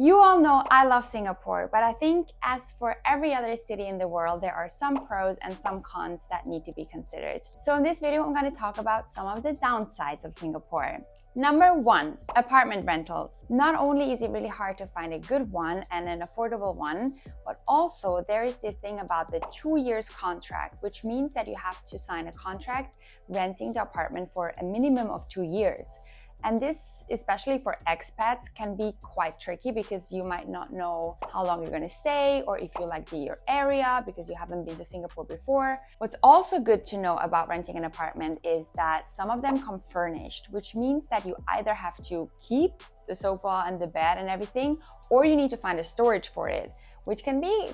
You all know I love Singapore, but I think as for every other city in the world, there are some pros and some cons that need to be considered. So in this video, I'm going to talk about some of the downsides of Singapore. Number 1, apartment rentals. Not only is it really hard to find a good one and an affordable one, but also there is the thing about the 2 years contract, which means that you have to sign a contract renting the apartment for a minimum of 2 years. And this, especially for expats, can be quite tricky because you might not know how long you're going to stay or if you like your area because you haven't been to Singapore before. What's also good to know about renting an apartment is that some of them come furnished, which means that you either have to keep the sofa and the bed and everything, or you need to find a storage for it, which can be,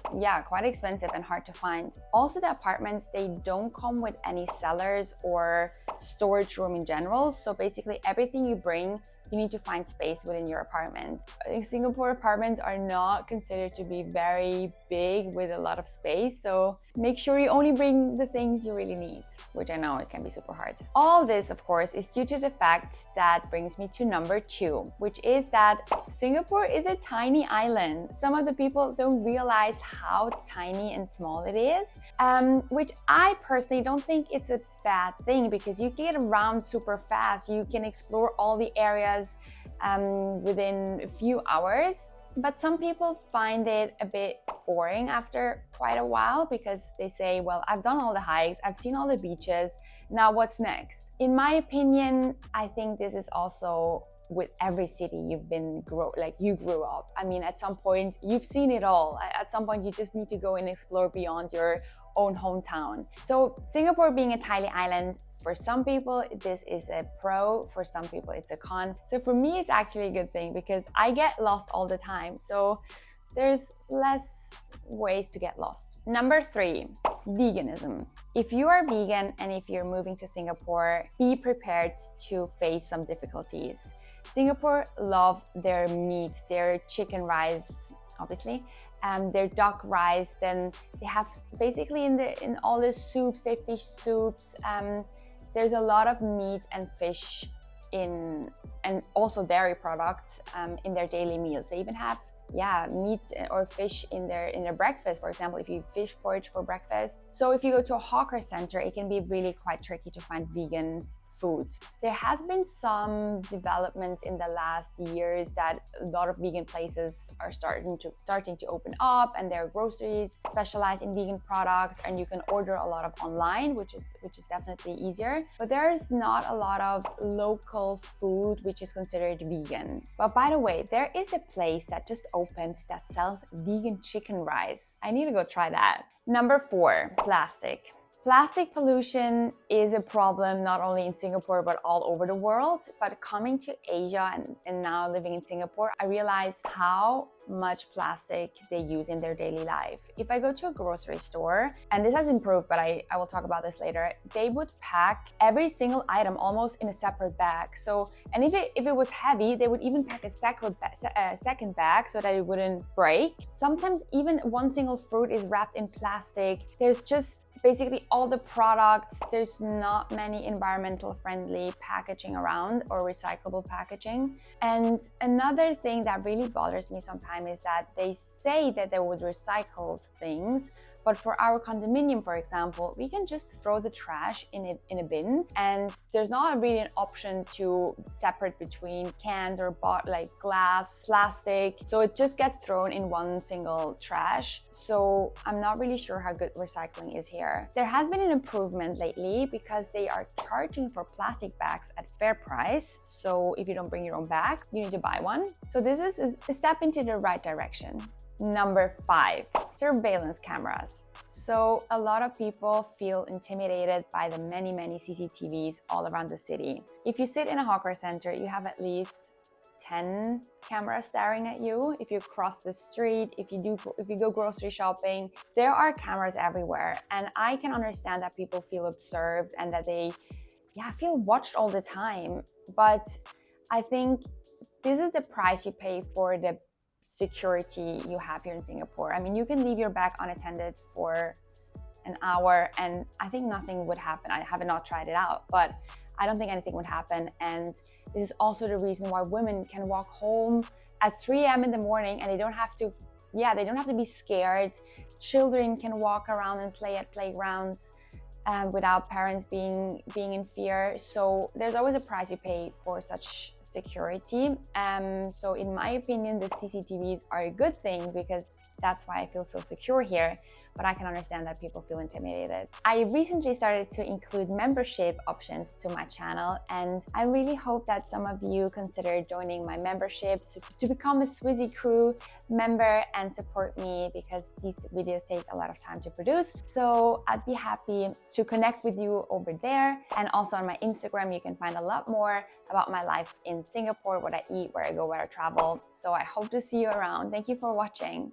quite expensive and hard to find. Also, the apartments, they don't come with any cellars or storage room in general. So basically everything you bring, you need to find space within your apartment. Singapore apartments are not considered to be very big with a lot of space. So make sure you only bring the things you really need, which I know it can be super hard. All this, of course, is due to the fact that brings me to number 2, which is that Singapore is a tiny island. Some of the people don't realize how tiny and small it is, which I personally don't think it's a bad thing because you get around super fast. You can explore all the areas within a few hours. But some people find it a bit boring after quite a while because they say, well, I've done all the hikes, I've seen all the beaches, now what's next? In my opinion, I think this is also with every city you grew up. I mean, at some point you've seen it all. At some point you just need to go and explore beyond your own hometown. So Singapore being a tiny island, for some people this is a pro, for some people it's a con. So for me it's actually a good thing because I get lost all the time. So there's less ways to get lost. Number 3, veganism. If you are vegan and if you're moving to Singapore, be prepared to face some difficulties. Singapore love their meat, their chicken rice, obviously, their duck rice. Then they have basically in all the soups, their fish soups. There's a lot of meat and fish and also dairy products in their daily meals. They even have meat or fish in their breakfast. For example, if you fish porridge for breakfast. So if you go to a hawker center, it can be really quite tricky to find vegan food. There has been some developments in the last years that a lot of vegan places are starting to open up, and there are groceries specialized in vegan products, and you can order a lot of online, which is definitely easier. But there's not a lot of local food which is considered vegan. But by the way, there is a place that just opened that sells vegan chicken rice. I need to go try that. Number 4, plastic. Plastic pollution is a problem not only in Singapore but all over the world. But coming to Asia and now living in Singapore, I realized how much plastic they use in their daily life. If I go to a grocery store, and this has improved, but I will talk about this later, they would pack every single item almost in a separate bag. So, and if it was heavy, they would even pack a second bag so that it wouldn't break. Sometimes even one single fruit is wrapped in plastic. There's just basically all the products. There's not many environmental friendly packaging around or recyclable packaging. And another thing that really bothers me sometimes is that they say that they would recycle things, but for our condominium, for example, we can just throw the trash in a bin, and there's not really an option to separate between cans or like glass, plastic. So it just gets thrown in one single trash. So I'm not really sure how good recycling is here. There has been an improvement lately because they are charging for plastic bags at fair price. So if you don't bring your own bag, you need to buy one. So this is a step into the right direction. Number 5, surveillance cameras. So a lot of people feel intimidated by the many CCTVs all around the city. If you sit in a hawker center, you have at least 10 cameras staring at you. If you cross the street, if you go grocery shopping, there are cameras everywhere. And I can understand that people feel observed and that they feel watched all the time. But I think this is the price you pay for the security you have here in Singapore. I mean, you can leave your bag unattended for an hour and I think nothing would happen. I have not tried it out, but I don't think anything would happen. And this is also the reason why women can walk home at 3 a.m. in the morning and they don't have to be scared. Children can walk around and play at playgrounds without parents being in fear. So there's always a price you pay for such security. So in my opinion, the CCTVs are a good thing because that's why I feel so secure here. But I can understand that people feel intimidated. I recently started to include membership options to my channel, and I really hope that some of you consider joining my membership to become a Swizzy Crew member and support me, because these videos take a lot of time to produce. So I'd be happy to connect with you over there. And also on my Instagram, you can find a lot more about my life in Singapore, what I eat, where I go, where I travel. So I hope to see you around. Thank you for watching.